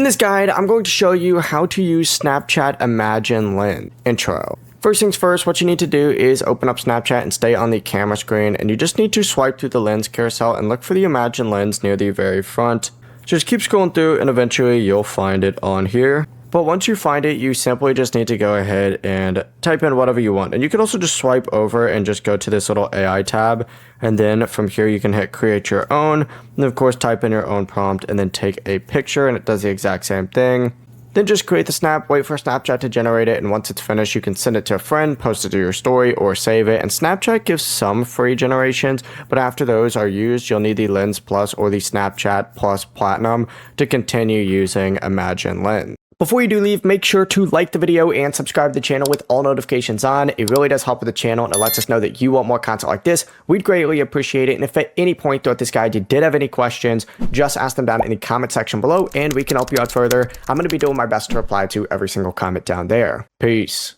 In this guide, I'm going to show you how to use Snapchat Imagine Lens. Intro. First things first, what you need to do is open up Snapchat and stay on the camera screen, and you just need to swipe through the lens carousel and look for the Imagine Lens near the very front. Just keep scrolling through and eventually you'll find it on here. But once you find it, you simply just need to go ahead and type in whatever you want. And you can also just swipe over and just go to this little AI tab. And then from here, you can hit create your own. And of course, type in your own prompt and then take a picture, and it does the exact same thing. Then just create the snap, wait for Snapchat to generate it, and once it's finished, you can send it to a friend, post it to your story, or save it. And Snapchat gives some free generations, but after those are used, you'll need the Lens Plus or the Snapchat Plus Platinum to continue using Imagine Lens. Before you do leave, make sure to like the video and subscribe to the channel with all notifications on. It really does help with the channel, and it lets us know that you want more content like this. We'd greatly appreciate it. And if at any point throughout this guide you did have any questions, just ask them down in the comment section below and we can help you out further. I'm going to be doing my best to reply to every single comment down there. Peace.